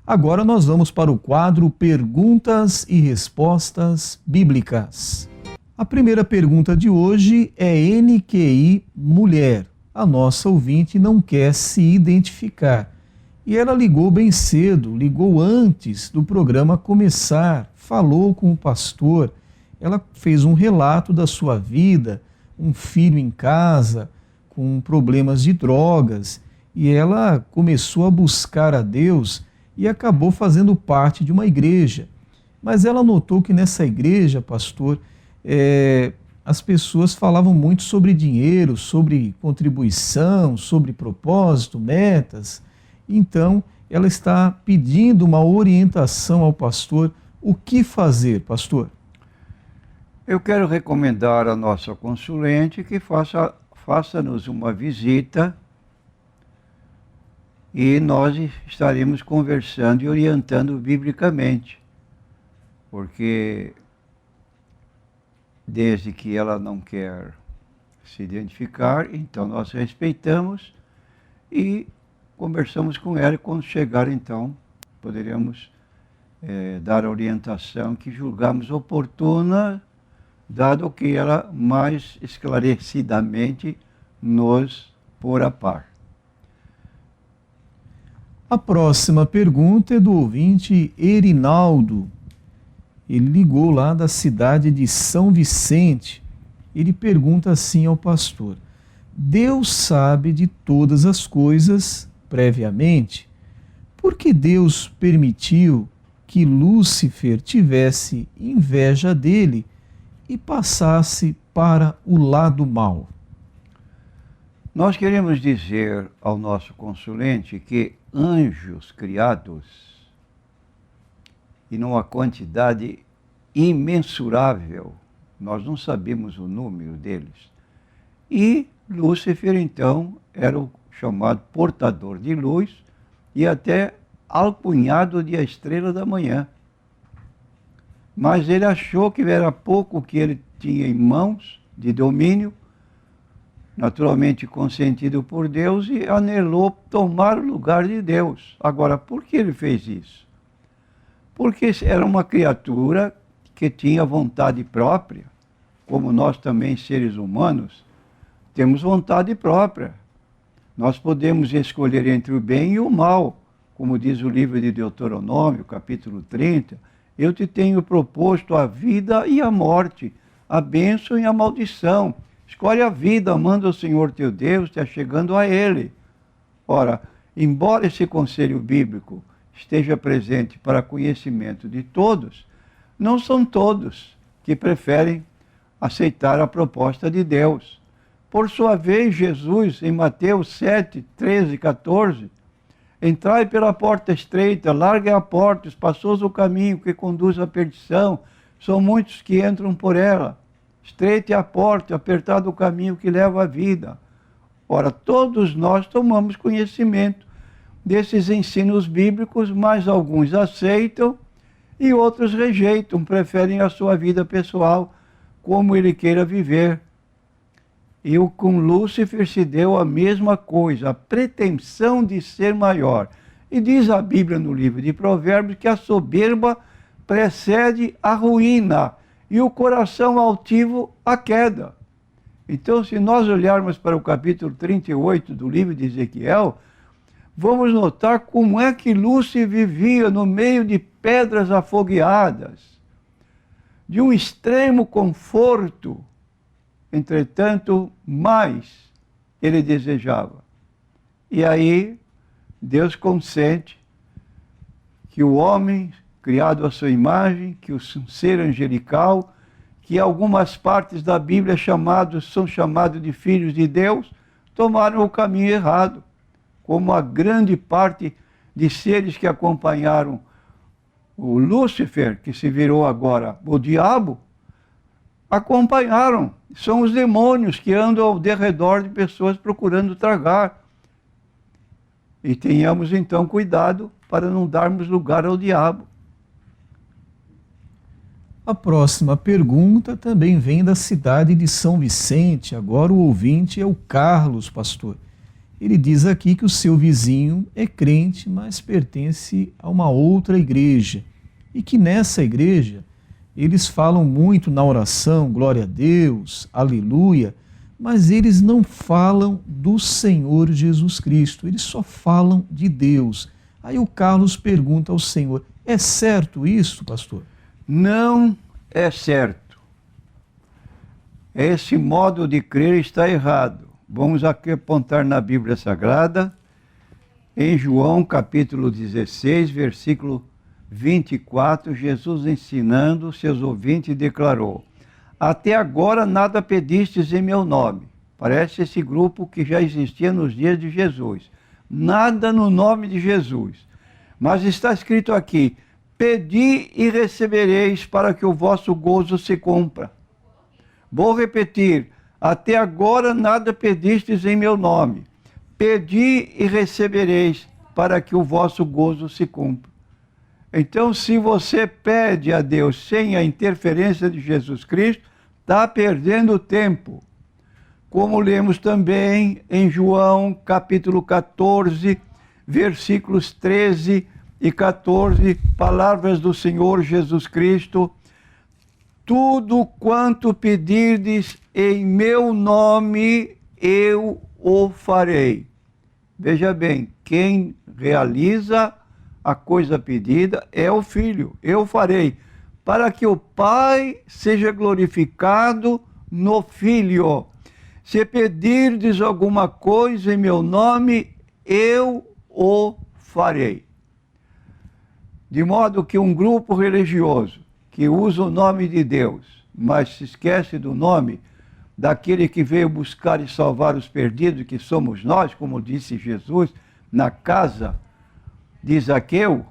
Agora nós vamos para o quadro Perguntas e Respostas Bíblicas. A primeira pergunta de hoje é NQI Mulher. A nossa ouvinte não quer se identificar. E ela ligou bem cedo, ligou antes do programa começar, falou com o pastor. Ela fez um relato da sua vida, um filho em casa, com problemas de drogas. E ela começou a buscar a Deus e acabou fazendo parte de uma igreja. Mas ela notou que nessa igreja, pastor, as pessoas falavam muito sobre dinheiro, sobre contribuição, sobre propósito, metas. Então, ela está pedindo uma orientação ao pastor. O que fazer, pastor? Eu quero recomendar à nossa consulente que faça-nos uma visita e nós estaremos conversando e orientando biblicamente, porque desde que ela não quer se identificar, então nós respeitamos e conversamos com ela, e quando chegar então poderemos dar a orientação que julgamos oportuna, dado que ela mais esclarecidamente nos pôr a par. A próxima pergunta é do ouvinte Erinaldo. Ele ligou lá da cidade de São Vicente. Ele pergunta assim ao pastor: Deus sabe de todas as coisas previamente? Por que Deus permitiu que Lúcifer tivesse inveja dele e passasse para o lado mau? Nós queremos dizer ao nosso consulente que anjos criados, e numa quantidade imensurável, nós não sabemos o número deles. E Lúcifer, então, era o chamado portador de luz e até alcunhado de a estrela da manhã. Mas ele achou que era pouco que ele tinha em mãos de domínio, naturalmente consentido por Deus, e anelou tomar o lugar de Deus. Agora, por que ele fez isso? Porque era uma criatura que tinha vontade própria, como nós também, seres humanos, temos vontade própria. Nós podemos escolher entre o bem e o mal, como diz o livro de Deuteronômio, capítulo 30, eu te tenho proposto a vida e a morte, a bênção e a maldição. Escolhe a vida, amando o Senhor teu Deus, te achegando a Ele. Ora, embora esse conselho bíblico esteja presente para conhecimento de todos, não são todos que preferem aceitar a proposta de Deus. Por sua vez, Jesus, em Mateus 7, 13 e 14, entrai pela porta estreita, larga é a porta, espaçoso o caminho que conduz à perdição, são muitos que entram por ela. Estreita é a porta, apertado o caminho que leva à vida. Ora, todos nós tomamos conhecimento desses ensinos bíblicos, mas alguns aceitam e outros rejeitam, preferem a sua vida pessoal, como ele queira viver. E com Lúcifer se deu a mesma coisa, a pretensão de ser maior. E diz a Bíblia no livro de Provérbios que a soberba precede a ruína e o coração altivo a queda. Então, se nós olharmos para o capítulo 38 do livro de Ezequiel, vamos notar como é que Lúcifer vivia no meio de pedras afogueadas, de um extremo conforto. Entretanto, mais ele desejava. E aí, Deus consente que o homem, criado à sua imagem, que o ser angelical, que algumas partes da Bíblia são chamados de filhos de Deus, tomaram o caminho errado, como a grande parte de seres que acompanharam o Lúcifer, que se virou agora o diabo, acompanharam. São os demônios que andam ao derredor de pessoas procurando tragar. E tenhamos então cuidado para não darmos lugar ao diabo. A próxima pergunta também vem da cidade de São Vicente. Agora o ouvinte é o Carlos, pastor. Ele diz aqui que o seu vizinho é crente, mas pertence a uma outra igreja. E que nessa igreja eles falam muito na oração, glória a Deus, aleluia, mas eles não falam do Senhor Jesus Cristo, eles só falam de Deus. Aí o Carlos pergunta ao Senhor, é certo isso, pastor? Não é certo. Esse modo de crer está errado. Vamos aqui apontar na Bíblia Sagrada, em João capítulo 16, versículo 24, Jesus ensinando seus ouvintes declarou: até agora nada pedistes em meu nome. Parece esse grupo que já existia nos dias de Jesus. Nada no nome de Jesus. Mas está escrito aqui, pedi e recebereis para que o vosso gozo se cumpra. Vou repetir, até agora nada pedistes em meu nome. Pedi e recebereis para que o vosso gozo se cumpra. Então, se você pede a Deus sem a interferência de Jesus Cristo, está perdendo tempo. Como lemos também em João capítulo 14, versículos 13 e 14, palavras do Senhor Jesus Cristo: tudo quanto pedirdes em meu nome, eu o farei. Veja bem, quem realiza a coisa pedida é o Filho, eu farei, para que o Pai seja glorificado no Filho. Se pedirdes alguma coisa em meu nome, eu o farei. De modo que um grupo religioso que usa o nome de Deus, mas se esquece do nome daquele que veio buscar e salvar os perdidos, que somos nós, como disse Jesus, na casa de Zaqueu,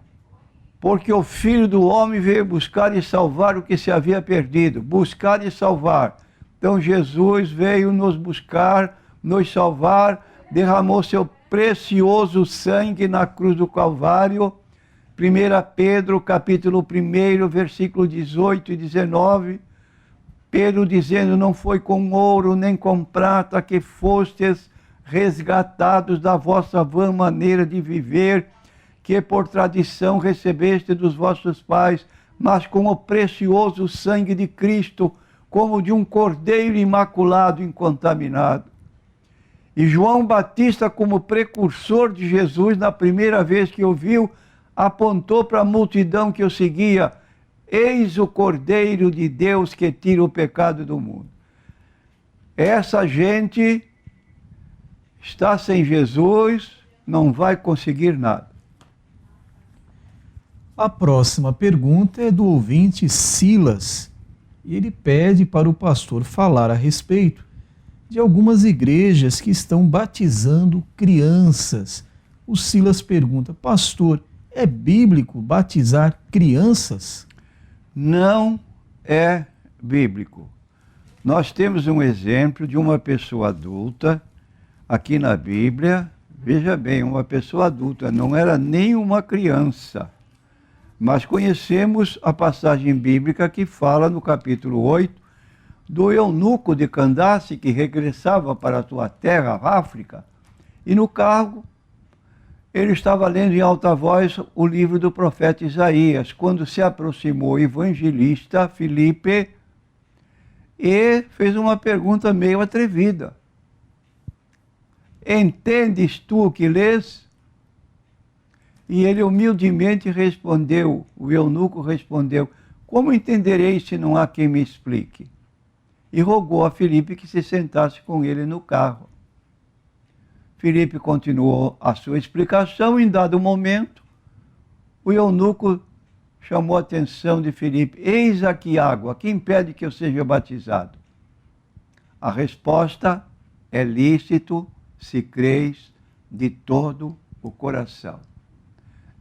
porque o Filho do Homem veio buscar e salvar o que se havia perdido, buscar e salvar. Então Jesus veio nos buscar, nos salvar, derramou seu precioso sangue na cruz do Calvário. 1 Pedro, capítulo 1, versículo 18 e 19, Pedro dizendo, não foi com ouro nem com prata que fostes resgatados da vossa vã maneira de viver, que por tradição recebeste dos vossos pais, mas com o precioso sangue de Cristo, como de um cordeiro imaculado incontaminado. E João Batista, como precursor de Jesus, na primeira vez que o viu, apontou para a multidão que o seguia: eis o Cordeiro de Deus que tira o pecado do mundo. Essa gente está sem Jesus, não vai conseguir nada. A próxima pergunta é do ouvinte Silas, e ele pede para o pastor falar a respeito de algumas igrejas que estão batizando crianças. O Silas pergunta, pastor, é bíblico batizar crianças? Não é bíblico. Nós temos um exemplo de uma pessoa adulta, aqui na Bíblia, veja bem, uma pessoa adulta, não era nem uma criança. Mas conhecemos a passagem bíblica que fala no capítulo 8 do eunuco de Candace que regressava para a sua terra, a África, e no carro ele estava lendo em alta voz o livro do profeta Isaías, quando se aproximou o evangelista Filipe e fez uma pergunta meio atrevida. Entendes tu o que lês? E ele humildemente respondeu, o eunuco respondeu, como entenderei se não há quem me explique? E rogou a Filipe que se sentasse com ele no carro. Filipe continuou a sua explicação, e em dado momento, o eunuco chamou a atenção de Filipe, eis aqui água, que impede que eu seja batizado? A resposta é lícito se creis de todo o coração.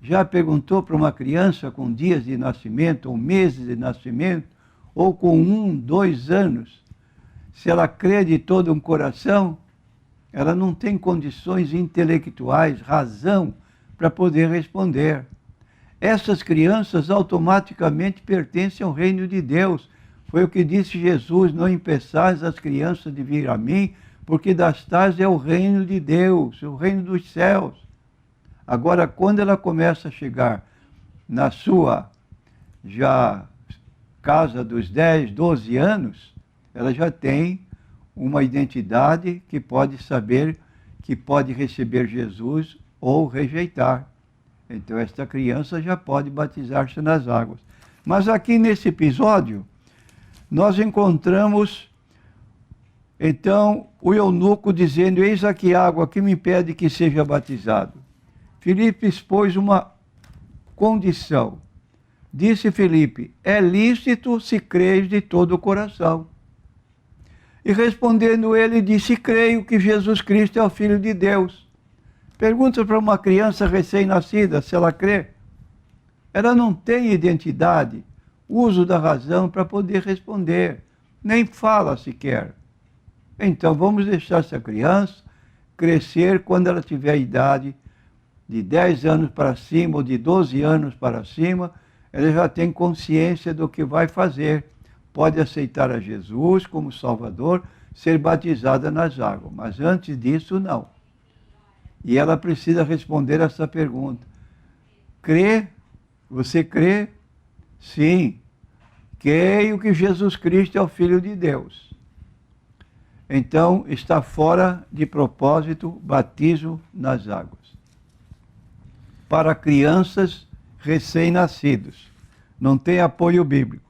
Já perguntou para uma criança com dias de nascimento, ou meses de nascimento, ou com 1, 2 anos, se ela crê de todo um coração? Ela não tem condições intelectuais, razão, para poder responder. Essas crianças automaticamente pertencem ao reino de Deus. Foi o que disse Jesus, não impeçais as crianças de vir a mim, porque das tais é o reino de Deus, o reino dos céus. Agora, quando ela começa a chegar na sua já casa dos 10, 12 anos, ela já tem uma identidade que pode saber que pode receber Jesus ou rejeitar. Então, esta criança já pode batizar-se nas águas. Mas aqui nesse episódio, nós encontramos, então, o eunuco dizendo: eis aqui água que me impede que seja batizado. Filipe expôs uma condição. Disse Filipe: é lícito se creis de todo o coração. E respondendo ele, disse: creio que Jesus Cristo é o Filho de Deus. Pergunta para uma criança recém-nascida se ela crê. Ela não tem identidade, uso da razão para poder responder, nem fala sequer. Então vamos deixar essa criança crescer quando ela tiver a idade de 10 anos para cima ou de 12 anos para cima, ela já tem consciência do que vai fazer. Pode aceitar a Jesus como Salvador, ser batizada nas águas, mas antes disso não. E ela precisa responder essa pergunta: crê? Você crê? Sim. Creio que Jesus Cristo é o Filho de Deus. Então está fora de propósito batismo nas águas. Para crianças recém-nascidos. Não tem apoio bíblico.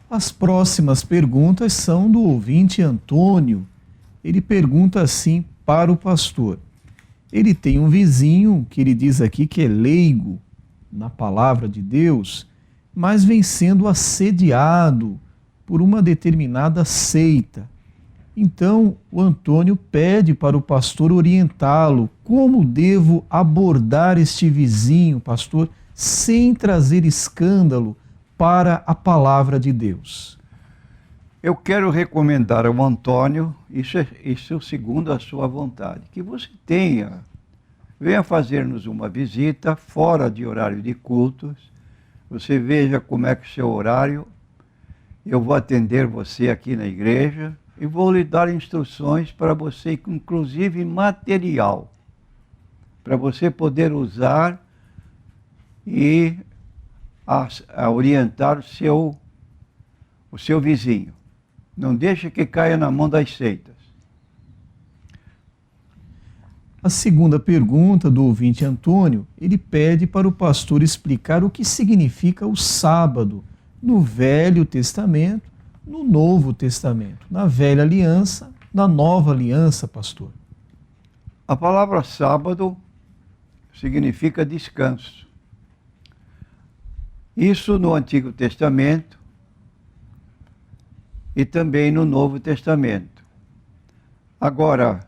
As próximas perguntas são do ouvinte Antônio. Ele pergunta assim para o pastor. Ele tem um vizinho que ele diz aqui que é leigo na palavra de Deus, mas vem sendo assediado por uma determinada seita. Então, o Antônio pede para o pastor orientá-lo. Como devo abordar este vizinho, pastor, sem trazer escândalo para a palavra de Deus? Eu quero recomendar ao Antônio, isso segundo a sua vontade, que você venha fazer-nos uma visita fora de horário de cultos. Você veja como é que é o seu horário. Eu vou atender você aqui na igreja e vou lhe dar instruções para você, inclusive material, para você poder usar e a orientar o seu vizinho. Não deixe que caia na mão das seitas. A segunda pergunta do ouvinte Antônio, ele pede para o pastor explicar o que significa o sábado no Velho Testamento, no Novo Testamento, na Velha Aliança, na Nova Aliança, pastor. A palavra sábado significa descanso. Isso no Antigo Testamento e também no Novo Testamento. Agora,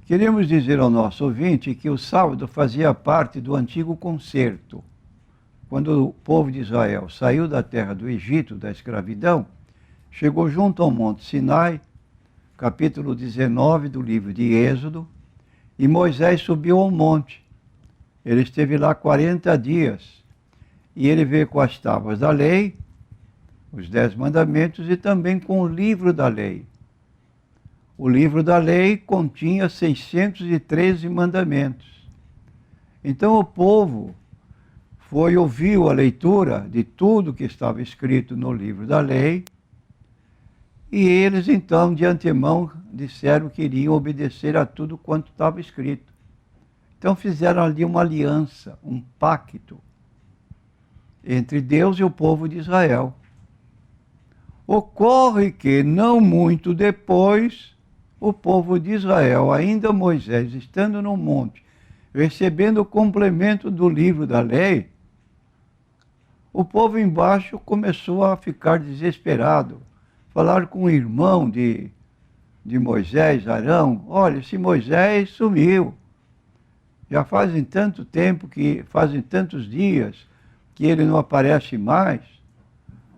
queremos dizer ao nosso ouvinte que o sábado fazia parte do antigo concerto. Quando o povo de Israel saiu da terra do Egito, da escravidão, chegou junto ao Monte Sinai, capítulo 19 do livro de Êxodo, e Moisés subiu ao monte. Ele esteve lá 40 dias, e ele veio com as tábuas da lei, os 10 mandamentos, e também com o livro da lei. O livro da lei continha 613 mandamentos. Então o povo ouviu a leitura de tudo que estava escrito no livro da lei, e eles então de antemão disseram que iriam obedecer a tudo quanto estava escrito. Então fizeram ali uma aliança, um pacto entre Deus e o povo de Israel. Ocorre que não muito depois, o povo de Israel, ainda Moisés, estando no monte, recebendo o complemento do livro da lei, o povo embaixo começou a ficar desesperado. Falar com o irmão de Moisés, Arão: olha, esse Moisés sumiu. Já fazem tanto tempo, fazem tantos dias que ele não aparece mais.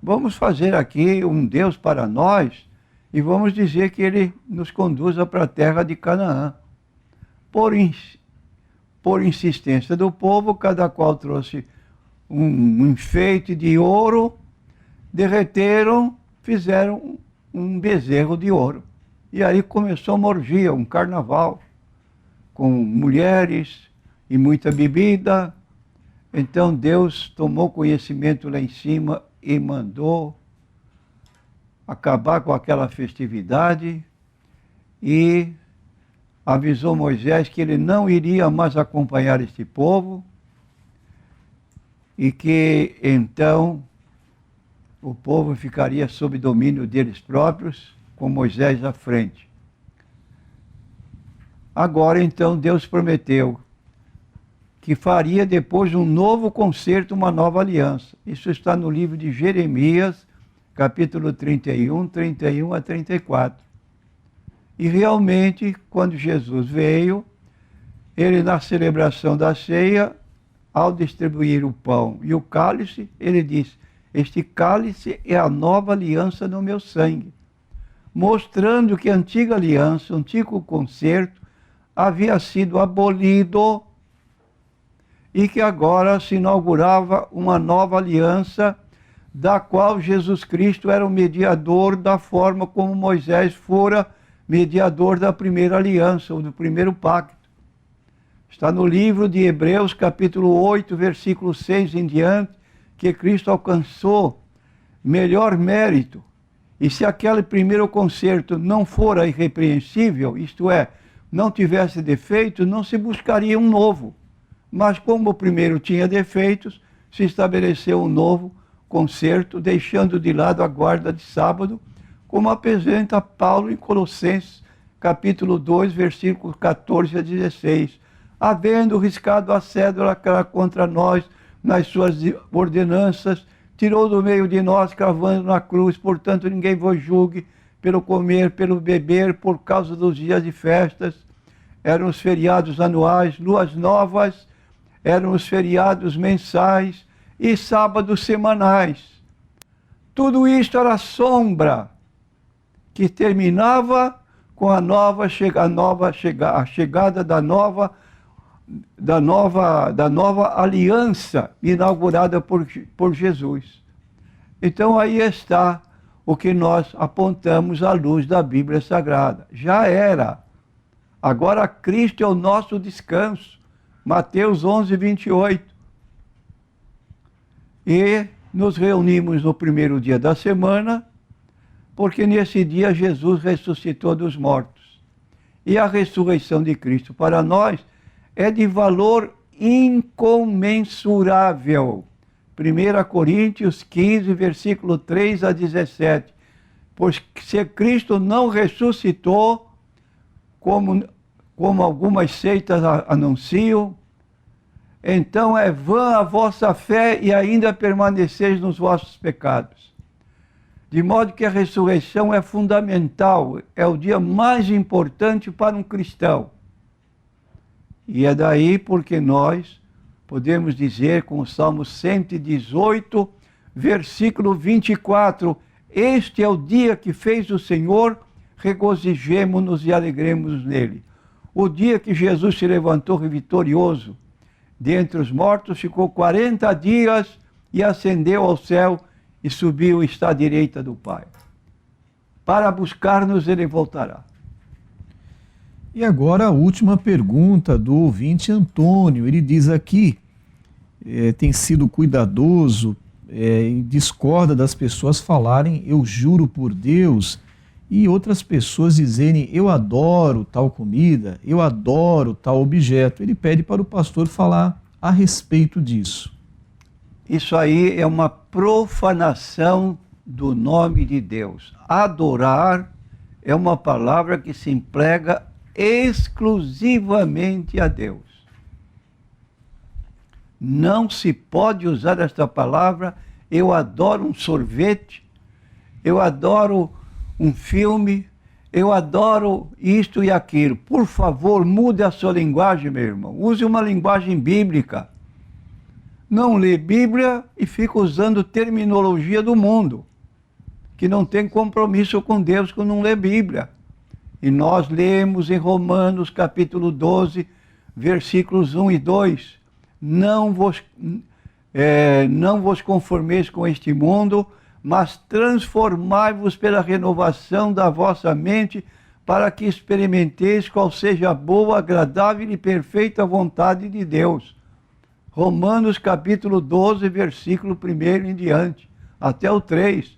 Vamos fazer aqui um Deus para nós e vamos dizer que ele nos conduza para a terra de Canaã. Por insistência do povo, cada qual trouxe um enfeite de ouro, derreteram, fizeram um bezerro de ouro. E aí começou uma orgia, um carnaval, com mulheres e muita bebida. Então Deus tomou conhecimento lá em cima e mandou acabar com aquela festividade e avisou Moisés que ele não iria mais acompanhar este povo e que então o povo ficaria sob domínio deles próprios, com Moisés à frente. Agora então Deus prometeu que faria depois um novo concerto, uma nova aliança. Isso está no livro de Jeremias, capítulo 31 a 34. E realmente, quando Jesus veio, ele na celebração da ceia, ao distribuir o pão e o cálice, ele disse: este cálice é a nova aliança no meu sangue, mostrando que a antiga aliança, o antigo concerto, havia sido abolido e que agora se inaugurava uma nova aliança, da qual Jesus Cristo era o mediador, da forma como Moisés fora mediador da primeira aliança, ou do primeiro pacto. Está no livro de Hebreus, capítulo 8, versículo 6 em diante, que Cristo alcançou melhor mérito. E se aquele primeiro concerto não fora irrepreensível, isto é, não tivesse defeitos, não se buscaria um novo. Mas como o primeiro tinha defeitos, se estabeleceu um novo concerto, deixando de lado a guarda de sábado, como apresenta Paulo em Colossenses, capítulo 2, versículos 14 a 16. Havendo riscado a cédula que era contra nós nas suas ordenanças, tirou do meio de nós, cravando na cruz. Portanto, ninguém vos julgue pelo comer, pelo beber, por causa dos dias de festas. Eram os feriados anuais, luas novas, eram os feriados mensais e sábados semanais. Tudo isto era sombra que terminava com a chegada da nova aliança inaugurada por Jesus. Então aí está o que nós apontamos à luz da Bíblia Sagrada. Já era. Agora Cristo é o nosso descanso. Mateus 11, 28. E nos reunimos no primeiro dia da semana, porque nesse dia Jesus ressuscitou dos mortos. E a ressurreição de Cristo para nós é de valor incomensurável. 1 Coríntios 15, versículo 3 a 17. Pois se Cristo não ressuscitou, como algumas seitas anunciam, então é vã a vossa fé e ainda permaneceis nos vossos pecados. De modo que a ressurreição é fundamental, é o dia mais importante para um cristão. E é daí porque nós podemos dizer com o Salmo 118, versículo 24, este é o dia que fez o Senhor, regozijemo-nos e alegremos nele. O dia que Jesus se levantou vitorioso dentre os mortos, ficou 40 dias e ascendeu ao céu e subiu e está à direita do Pai. Para buscar-nos ele voltará. E agora a última pergunta do ouvinte Antônio. Ele diz aqui, tem sido cuidadoso, e discorda das pessoas falarem eu juro por Deus, e outras pessoas dizerem eu adoro tal comida, eu adoro tal objeto. Ele pede para o pastor falar a respeito disso. Isso aí é uma profanação do nome de Deus. Adorar é uma palavra que se emprega exclusivamente a Deus. Não se pode usar esta palavra, eu adoro um sorvete, eu adoro um filme, eu adoro isto e aquilo. Por favor, mude a sua linguagem, meu irmão. Use uma linguagem bíblica. Não lê Bíblia e fica usando terminologia do mundo, que não tem compromisso com Deus quando não lê Bíblia. E nós lemos em Romanos capítulo 12, versículos 1 e 2, não vos conformeis com este mundo, mas transformai-vos pela renovação da vossa mente, para que experimenteis qual seja a boa, agradável e perfeita vontade de Deus. Romanos capítulo 12, versículo 1 em diante, até o 3.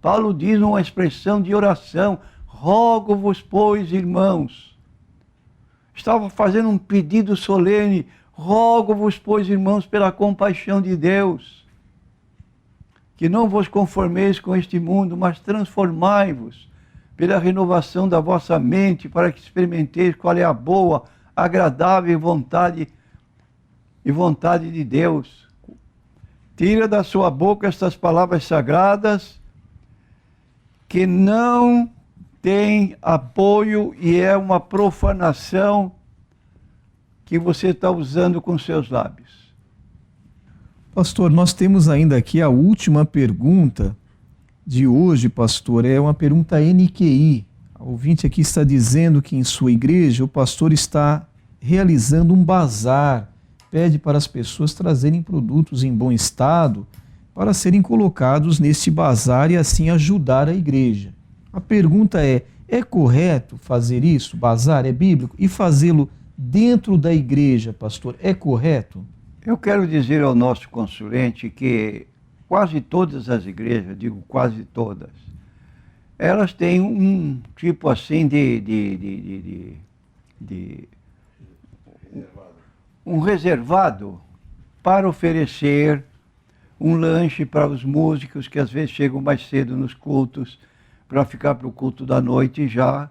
Paulo diz uma expressão de oração: rogo-vos, pois, irmãos. Estava fazendo um pedido solene: rogo-vos, pois, irmãos, pela compaixão de Deus, que não vos conformeis com este mundo, mas transformai-vos pela renovação da vossa mente, para que experimenteis qual é a boa, agradável vontade de Deus. Tira da sua boca estas palavras sagradas, que não tem apoio e é uma profanação que você está usando com seus lábios. Pastor, nós temos ainda aqui a última pergunta de hoje, pastor. É uma pergunta NQI. A ouvinte aqui está dizendo que em sua igreja o pastor está realizando um bazar. Pede para as pessoas trazerem produtos em bom estado para serem colocados neste bazar e assim ajudar a igreja. A pergunta é correto fazer isso? Bazar é bíblico? E fazê-lo dentro da igreja, pastor, é correto? Eu quero dizer ao nosso consulente que quase todas as igrejas, digo quase todas, elas têm um tipo assim um reservado para oferecer um lanche para os músicos que às vezes chegam mais cedo nos cultos, para ficar para o culto da noite já.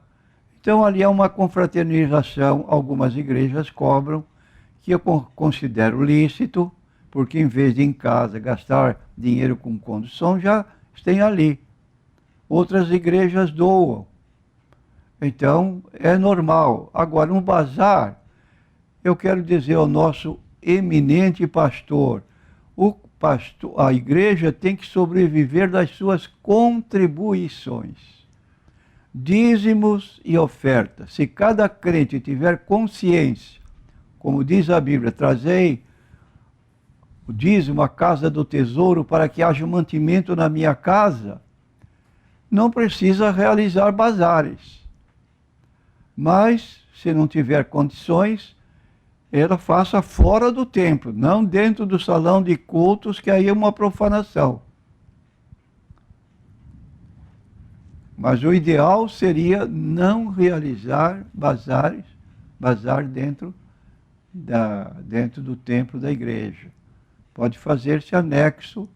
Então ali é uma confraternização, algumas igrejas cobram, que eu considero lícito, porque em vez de em casa gastar dinheiro com condução, já tem ali. Outras igrejas doam. Então é normal. Agora, um bazar, eu quero dizer ao nosso eminente pastor, a igreja tem que sobreviver das suas contribuições, dízimos e ofertas. Se cada crente tiver consciência, como diz a Bíblia, trazei o dízimo à casa do tesouro para que haja mantimento na minha casa, não precisa realizar bazares. Mas, se não tiver condições, ela faça fora do templo, não dentro do salão de cultos, que aí é uma profanação. Mas o ideal seria não realizar bazar dentro do templo da igreja. Pode fazer-se anexo,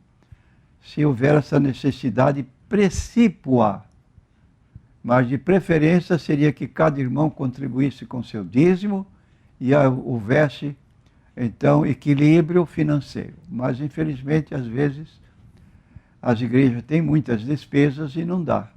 se houver essa necessidade precípua. Mas de preferência seria que cada irmão contribuísse com seu dízimo, e houvesse, então, equilíbrio financeiro. Mas, infelizmente, às vezes, as igrejas têm muitas despesas e não dá.